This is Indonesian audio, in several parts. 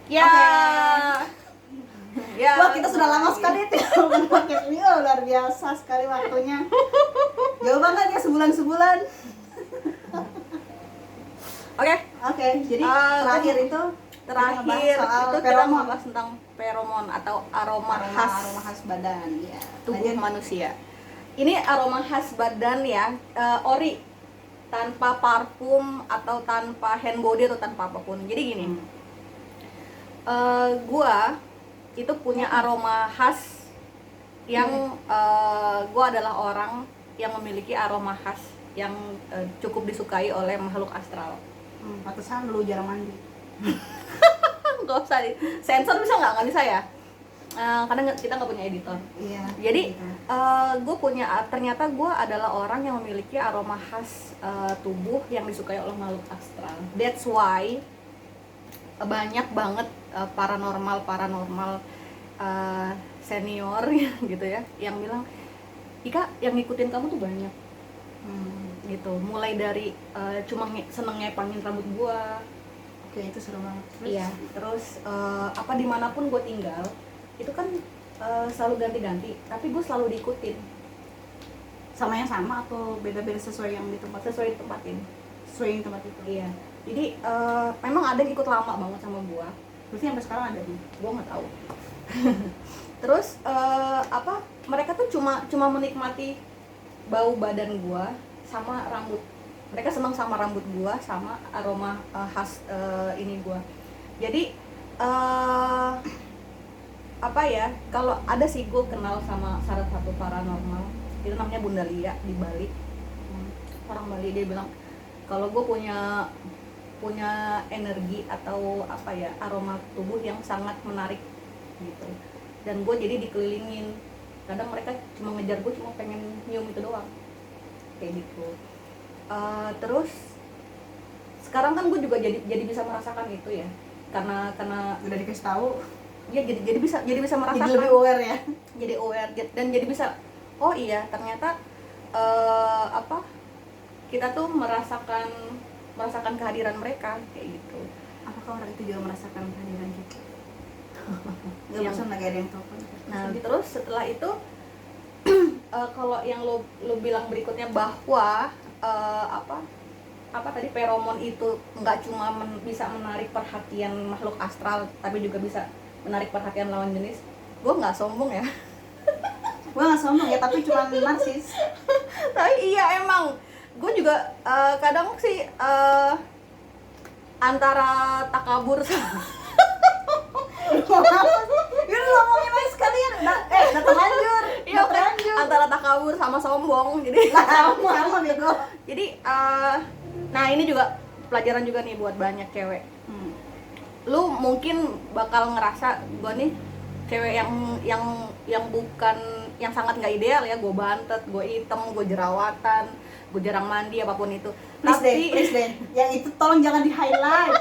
Ya. Ya. Wah, kita sudah lama sekali tidak podcast ini. Oh, luar biasa sekali waktunya. Jauh banget ya, sebulan-sebulan. Oke, jadi terakhir itu kita membahas tentang feromon atau aroma khas badan ya. Tubuh manusia. Ini aroma khas badan ya, ori, tanpa parfum atau tanpa hand body atau tanpa apapun. Jadi gini, gua itu punya aroma khas yang gua adalah orang yang memiliki aroma khas yang cukup disukai oleh makhluk astral. Pantesan lu jarang mandi. Gak usah sensor, bisa nggak bisa ya, karena kita nggak punya editor. Iya. Jadi gue ternyata gue adalah orang yang memiliki aroma khas tubuh yang disukai oleh makhluk astral. That's why banyak banget paranormal senior gitu ya yang bilang, Ika yang ngikutin kamu tuh banyak. Gitu, mulai dari cuma seneng ngepangin rambut gua. Oke, itu seru banget. Iya, terus dimanapun gue tinggal itu kan selalu ganti-ganti, tapi gue selalu diikutin. Sama yang sama atau beda-beda sesuai yang di tempat? Sesuai tempatin. Sesuai yang tempat itu. Iya, jadi memang ada yang ikut lama banget sama gua. Berarti sampai sekarang ada nih? Gua nggak tahu. Terus mereka tuh cuma menikmati bau badan gua sama rambut. Mereka senang sama rambut gua sama aroma khas ini gua. Jadi kalau ada sih gue kenal sama salah satu paranormal, itu namanya Bunda Lia di Bali. Orang Bali, dia bilang kalau gue punya energi atau aroma tubuh yang sangat menarik gitu, dan gue jadi dikelilingin. Kadang mereka cuma ngejar gue, cuma pengen nyium itu doang kayak gitu. Terus sekarang kan gue juga jadi bisa merasakan itu ya, karena udah dikasih tahu ya, jadi bisa merasakan, jadi lebih aware ya, jadi aware dan jadi bisa, oh iya ternyata kita tuh merasakan kehadiran mereka kayak gitu. Apakah orang itu juga merasakan kehadiran kita? Nggak bosan lagi ada yang telepon. Nah terus setelah itu kalau yang lo bilang berikutnya bahwa tadi feromon itu nggak cuma bisa menarik perhatian makhluk astral, tapi juga bisa menarik perhatian lawan jenis. Gue nggak sombong ya. Gue nggak sombong ya, tapi cuma narsis. Tapi iya emang gue juga kadang sih antara takabur sama Yaudah ngomongin aja sekalian. Udah terlanjur. iya kan, antara takabur sama sombong. Jadi sama bego. Jadi nah ini juga pelajaran juga nih buat banyak cewek. Lu mungkin bakal ngerasa gue nih cewek yang bukan, yang sangat nggak ideal ya, gue bantet, gue hitam, gue jerawatan, gue jarang mandi, apapun itu. Please deh, yang itu tolong jangan di highlight.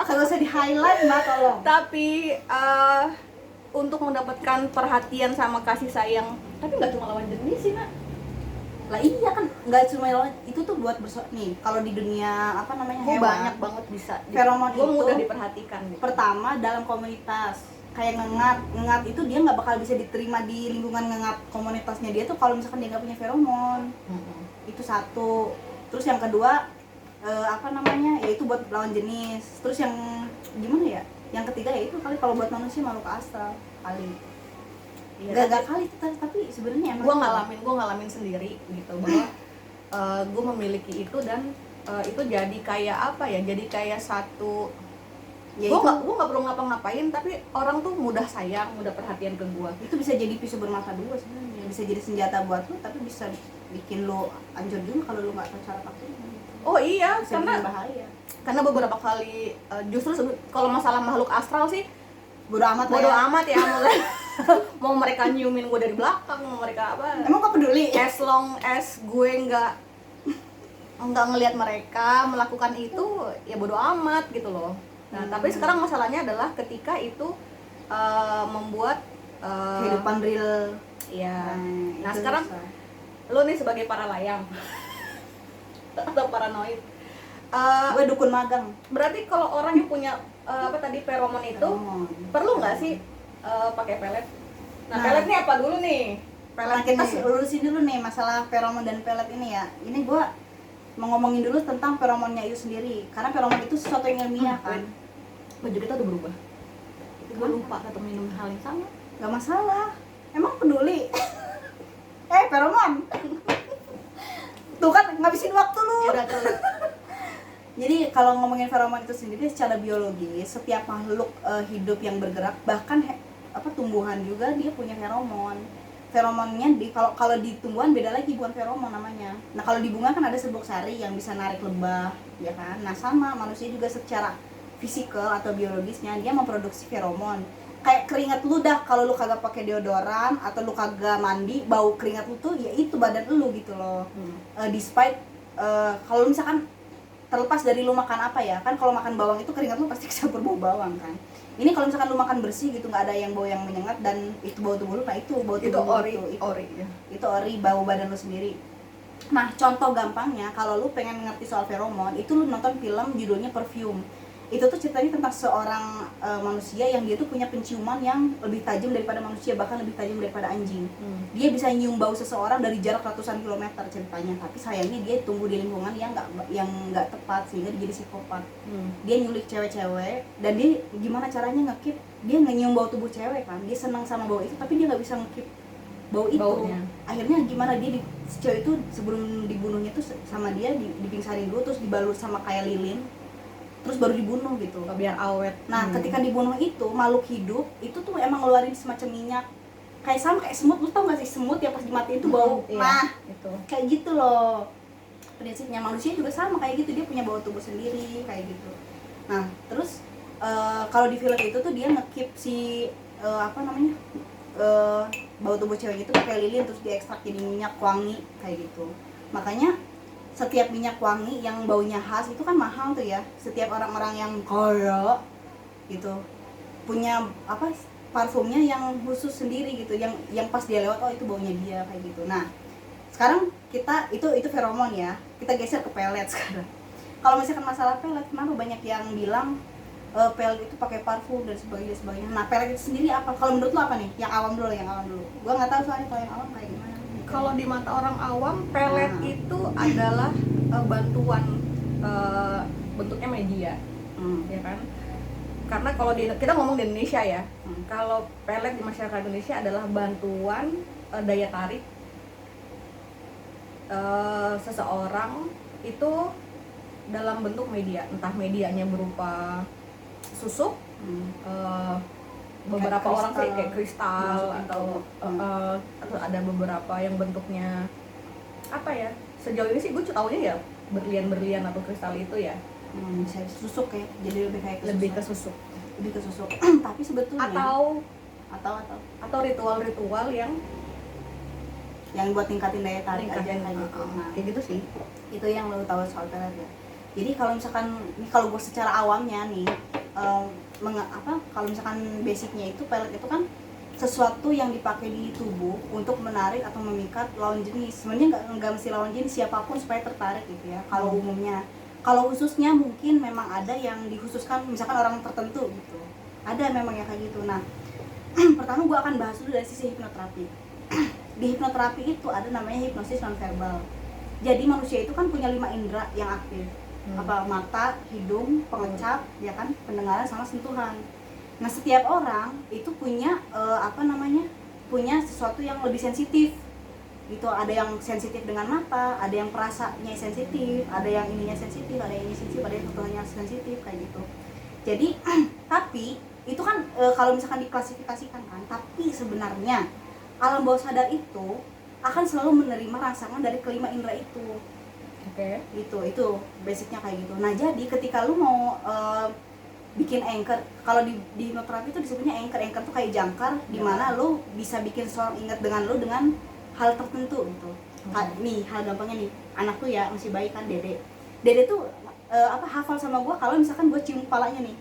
Kalau usah di highlight mbak, tolong. Tapi untuk mendapatkan perhatian sama kasih sayang, tapi nggak cuma lawan jenis sih nak. Lah iya kan, nggak cuma lawan itu tuh buat nih kalau di dunia hewan, banyak banget bisa. Feromon Gue itu mudah diperhatikan gitu. Pertama dalam komunitas, kayak ngengat itu dia nggak bakal bisa diterima di lingkungan ngengat komunitasnya dia tuh kalau misalkan dia nggak punya feromon. Itu satu. Terus yang kedua yaitu buat lawan jenis. Terus yang gimana ya, yang ketiga yaitu kali kalau buat manusia makhluk astral kali. Iya, gak kali tapi sebenarnya emang gue ngalamin sendiri gitu bahwa gue memiliki itu, dan itu jadi kayak jadi kayak satu ya, gue nggak perlu ngapa-ngapain, tapi orang tuh mudah sayang, mudah perhatian ke gue. Itu bisa jadi pisau bermata dua sebenarnya, bisa jadi senjata buat lo, tapi bisa bikin lo hancur juga kalau lo nggak tahu cara pakainya. Oh iya, bisa karena bahaya. Karena beberapa kali justru kalau masalah makhluk astral sih bodo amat ya. Mau mereka nyiumin gue dari belakang, mau mereka apa, emang kok peduli? As long as gue nggak ngelihat mereka melakukan itu, ya bodo amat gitu loh. Nah tapi sekarang masalahnya adalah ketika itu membuat kehidupan real ya. Nah sekarang lo nih sebagai para layang atau paranoid, gue dukun magang. berarti kalau orang yang apa tadi feromon itu Feromon. perlu nggak sih pakai pelet? Nah, Nah. pelet ini apa dulu nih? Pelet Nah, kita ini. lurusin dulu nih masalah feromon dan pelet ini ya. Ini gua mau ngomongin dulu tentang feromonnya itu sendiri. Karena feromon itu sesuatu yang ilmiah kan. Baju kita udah berubah. Gue Kenapa? lupa atau minum hal yang sama. Gak masalah. Emang peduli. Feromon. Tuh kan ngabisin waktu lu. Ya udah terus. Jadi kalau ngomongin feromon itu sendiri secara biologis, setiap makhluk hidup yang bergerak, bahkan tumbuhan juga dia punya feromon. Feromonnya kalau di tumbuhan beda lagi, bukan feromon namanya. Nah, kalau di bunga kan ada serbuk sari yang bisa narik lebah, ya kan? Nah, sama manusia juga secara fisikal atau biologisnya dia memproduksi feromon. Kayak keringat lu dah, kalau lu kagak pakai deodoran atau lu kagak mandi, bau keringat lu tuh ya itu badan lu gitu loh. Despite kalau misalkan terlepas dari lu makan apa ya, kan kalau makan bawang itu keringat lu pasti kecampur bau bawang kan. Ini kalau misalkan lu makan bersih gitu, nggak ada yang bau yang menyengat dan itu bau tubuh lu, nah itu bau tubuh Itu lu ori, itu ori ya. itu ori, bau badan lu sendiri. Nah, contoh gampangnya kalau lu pengen ngerti soal feromon, itu lu nonton film judulnya Perfume. Itu tuh ceritanya tentang seorang manusia yang dia tuh punya penciuman yang lebih tajam daripada manusia, bahkan lebih tajam daripada anjing. Dia bisa nyium bau seseorang dari jarak ratusan kilometer ceritanya, tapi sayangnya dia tumbuh di lingkungan yang nggak tepat sehingga dia jadi psikopat. Dia nyulik cewek-cewek dan dia gimana caranya ngekip, dia nyium bau tubuh cewek kan, dia senang sama bau itu tapi dia nggak bisa ngekip bau itu. Baunya. Akhirnya gimana, dia si cewek itu sebelum dibunuhnya tuh sama dia dipingsarin dulu, terus dibalut sama kayak lilin, terus baru dibunuh gitu. Biar awet. Nah, ketika dibunuh itu, makhluk hidup itu tuh emang ngeluarin semacam minyak. Kayak sama kayak semut, lu tau gak sih semut yang pas dimatiin itu bau? Iya, Nah, itu. kayak gitu loh. Prinsipnya manusia juga sama kayak gitu, dia punya bau tubuh sendiri kayak gitu. Nah, terus kalau di film itu tuh dia ngekip si bau tubuh cewek itu pakai lilin, terus diekstrak jadi minyak wangi kayak gitu. Makanya setiap minyak wangi yang baunya khas itu kan mahal tuh ya. Setiap orang-orang yang kaya gitu punya parfumnya yang khusus sendiri gitu, yang pas dia lewat, oh itu baunya dia kayak gitu. Nah, sekarang kita itu feromon ya. Kita geser ke pelet sekarang. Kalau misalkan masalah pelet, kenapa banyak yang bilang pelet itu pakai parfum dan sebagainya. Nah, pelet itu sendiri apa? Kalau menurut lo apa nih? Yang awam dulu. Gua nggak tahu soalnya kalau yang awam kayak gimana. Kalau di mata orang awam, pelet itu adalah bantuan, bentuknya media, ya kan? Karena kalau kita ngomong di Indonesia ya, kalau pelet di masyarakat Indonesia adalah bantuan daya tarik seseorang itu dalam bentuk media, entah medianya berupa susuk, beberapa Kayak orang sih kristal. kayak kristal Masuk atau ada beberapa yang bentuknya apa ya, sejauh ini sih gue taunya ya berlian atau kristal itu ya, Bisa susuk ya, jadi lebih kayak lebih ke susuk tapi sebetulnya atau atau ritual-ritual yang buat tingkatin daya tarik aja tingkatin, kayak gitu. Nah, kayak gitu sih. itu yang lo tahu soal pelet ya. Jadi kalau misalkan ini, kalau gue secara awamnya nih, kalau misalkan basicnya itu pelet itu kan sesuatu yang dipakai di tubuh untuk menarik atau memikat lawan jenis. Sebenarnya nggak mesti lawan jenis, siapapun supaya tertarik gitu ya. Kalau umumnya, kalau khususnya mungkin memang ada yang dikhususkan, misalkan orang tertentu gitu. Ada memang yang kayak gitu. Nah, pertama gue akan bahas dulu dari sisi hipnoterapi. Di hipnoterapi itu ada namanya hipnosis nonverbal. Jadi manusia itu kan punya 5 indera yang aktif. Mata, hidung, pengecap, ya kan, pendengaran sama sentuhan. Nah, setiap orang itu punya punya sesuatu yang lebih sensitif. Gitu, ada yang sensitif dengan mata, ada yang perasanya sensitif, ada yang ininya sensitif, ada yang ini sensitif, ada yang sentuhannya sensitif kayak gitu. Jadi, tapi itu kan kalau misalkan diklasifikasikan kan, tapi sebenarnya alam bawah sadar itu akan selalu menerima rangsangan dari kelima indera itu. Oke. Itu basicnya kayak gitu. Nah, jadi ketika lu mau bikin anchor, kalau di hipnoterapi itu disebutnya anchor tuh kayak jangkar di mana lu bisa bikin seorang ingat dengan lu dengan hal tertentu gitu. Nih, hal gampangnya nih, anak tuh ya masih bayi kan, Dede tuh hafal sama gua kalau misalkan gua cium kepalanya nih.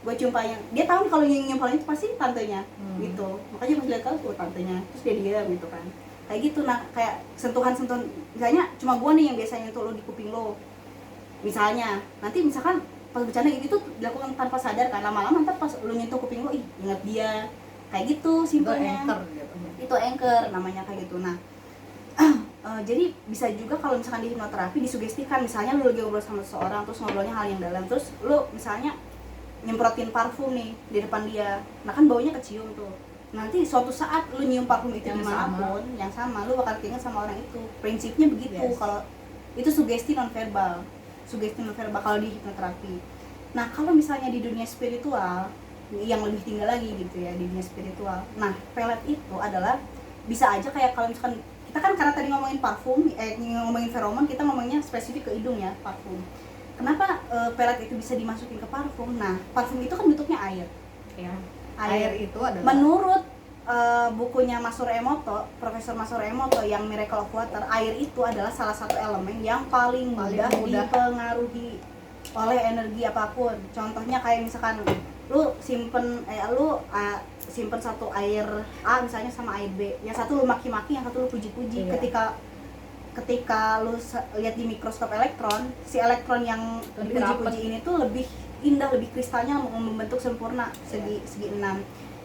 Gua cium palanya. Dia tahu nih kalau nyium palanya itu pasti tantenya. Gitu. Makanya pas lihat tuh tantenya, terus dia diam gitu kan. Kayak gitu. Nah, kayak sentuhan misalnya cuma gua nih yang biasanya tuh lo di kuping lo. Misalnya, nanti misalkan pas bercanda gitu tuh dilakukan tanpa sadar kan, lama-lama ntar pas lu nyentuh kuping lu, ih ingat dia, kayak gitu Itu simpelnya. anchor gitu. Itu anchor namanya, kayak gitu. Nah jadi bisa juga kalau misalkan di hipnoterapi disugestikan, misalnya lu lagi ngobrol sama seseorang terus ngobrolnya hal yang dalam, terus lu misalnya nyemprotin parfum nih di depan dia, nah kan baunya kecium tuh, nanti suatu saat lu nyium parfum itu Yang dimanapun yang sama, lu bakal keinget sama orang itu. Prinsipnya begitu. Yes. Kalau itu sugesti nonverbal kalau di hipnoterapi. Nah kalau misalnya di dunia spiritual yang lebih tinggal lagi gitu ya, di dunia spiritual, nah pelet itu adalah bisa aja kayak kalau misalkan kita kan karena tadi ngomongin parfum, ngomongin feromon, kita ngomongnya spesifik ke hidung ya, parfum. Kenapa pelet itu bisa dimasukin ke parfum? Nah parfum itu kan bentuknya air. Ya. Air itu adalah Menurut bukunya Masaru Emoto, Profesor Masaru Emoto yang Miracle of Water, air itu adalah salah satu elemen yang paling mudah dipengaruhi oleh energi apapun. Contohnya kayak misalkan lu simpen satu air A misalnya sama air B, yang satu lu maki-maki, yang satu lu puji-puji. Iya. Ketika lu lihat di mikroskop elektron, si elektron yang Lebih dipuji-puji ini tuh lebih indah, lebih kristalnya membentuk sempurna segi 6.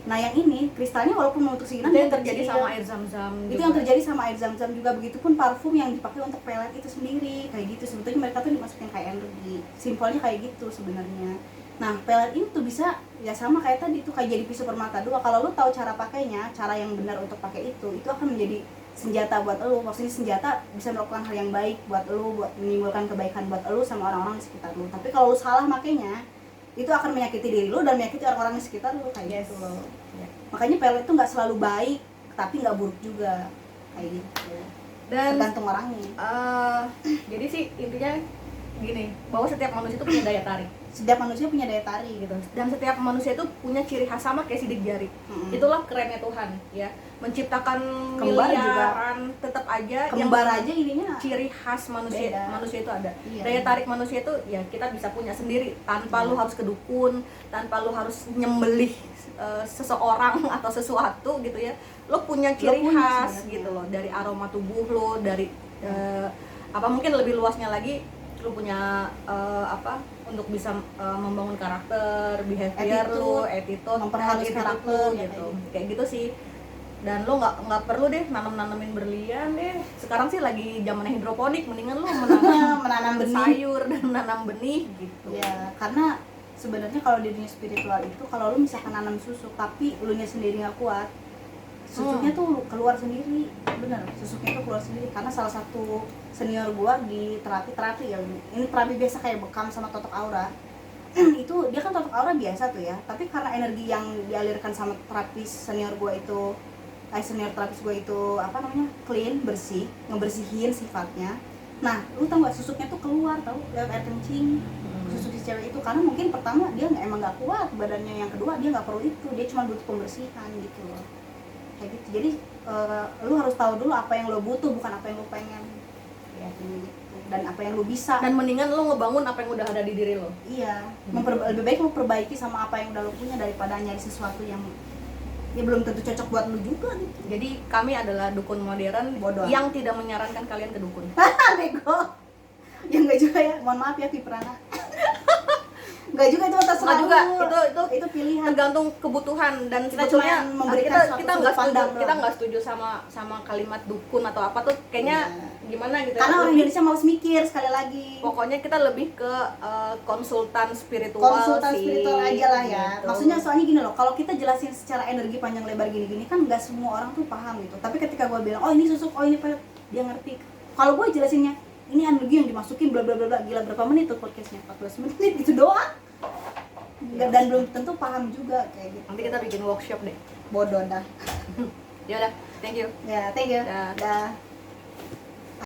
Nah yang ini kristalnya walaupun membentuk segi 6 itu yang terjadi sama air zam-zam itu juga. yang terjadi sama air zam-zam juga. Begitupun parfum yang dipakai untuk pelet itu sendiri kayak gitu. Sebetulnya mereka tuh dimasukin kayak energi, simpelnya kayak gitu sebenarnya. Nah pelet ini tuh bisa ya sama kayak tadi tuh, kayak jadi pisau permata dua. Kalau lu tahu cara pakainya, cara yang benar untuk pakai itu akan menjadi senjata buat lu. Maksudnya senjata bisa melakukan hal yang baik buat lu, buat menimbulkan kebaikan buat lu sama orang-orang di sekitar lu. Tapi kalau lu salah makainya, itu akan menyakiti diri lu dan menyakiti orang-orang di sekitar lu kayak gitu loh. Ya. Makanya pelet itu nggak selalu baik, tapi nggak buruk juga kayak gitu. Dan Tergantung orangnya. jadi sih intinya gini, bahwa setiap manusia itu punya daya tarik Setiap manusia punya daya tarik gitu, dan setiap manusia itu punya ciri khas sama kayak sidik jari. Itulah kerennya Tuhan ya, menciptakan Kembar miliaran, tetap aja Kembar aja ininya ciri khas manusia. Beda. Manusia itu ada. Iya. Daya tarik manusia itu ya kita bisa punya sendiri tanpa Iya. lu harus ke dukun, tanpa lu harus nyembelih seseorang atau sesuatu gitu ya. Lu punya ciri Lu punya khas sebenarnya. gitu loh, dari aroma tubuh lu, dari apa mungkin lebih luasnya lagi lu punya untuk bisa membangun karakter, behavior lu, attitude, memperhalus attitude karakter, lu ya, gitu. Kayak gitu sih. Dan lo nggak perlu deh nanemin berlian deh. Sekarang sih lagi zamannya hidroponik, mendingan lo menanam benih. sayur dan menanam benih gitu. Ya, karena sebenarnya kalau di dunia spiritual itu kalau lu misalkan nanam susuk tapi lu nya sendiri nggak kuat, susuknya tuh keluar sendiri. Bener, susuknya tuh keluar sendiri. Karena salah satu senior gua di terapi ya, ini terapi biasa kayak bekam sama totok aura. Itu dia kan totok aura biasa tuh ya, tapi karena energi yang dialirkan sama terapis senior gua itu, senior terapis gua itu clean, bersih, ngebersihin sifatnya. Nah, lu tau gak susuknya tuh keluar tau lewat air kencing. Susuk si cewek itu karena mungkin pertama dia emang nggak kuat badannya, yang kedua dia nggak perlu itu, dia cuma butuh pembersihan gitu loh, kayak gitu. Jadi lu harus tahu dulu apa yang lo butuh, bukan apa yang lo pengen ya, gitu. Dan apa yang lo bisa, Dan mendingan lo ngebangun apa yang udah ada di diri lo. iya, lebih baik lo perbaiki sama apa yang udah lo punya daripada nyari sesuatu yang ya belum tentu cocok buat lo juga gitu. Jadi kami adalah dukun modern Bodoh. yang tidak menyarankan kalian ke dukun. Bego. Ya enggak juga ya, mohon maaf ya Piprana. Enggak juga, itu terserah Enggak juga, lu. Itu pilihan. Tergantung kebutuhan. Dan Kita sebetulnya cuma memberikan suatu kita sudut nggak setuju, pandang kita doang. nggak setuju sama kalimat dukun atau apa tuh kayaknya gimana gitu. Karena orang Lebih- Indonesia malas mikir sekali lagi. pokoknya kita lebih ke konsultan spiritual Konsultan sih, spiritual aja lah ya. gitu. Maksudnya soalnya gini loh, kalau kita jelasin secara energi panjang lebar gini-gini kan nggak semua orang tuh paham gitu. Tapi ketika gue bilang, oh ini susuk, oh ini pelet, dia ngerti. Kalau gue jelasinnya, ini energi yang dimasukin bla bla bla bla, gila berapa menit tuh podcastnya? 14 menit gitu doang. Dan belum tentu paham juga kayak gitu. Nanti kita bikin workshop deh. Bodoh dah. Ya udah, thank you. Ya, thank you. Dah. Dah.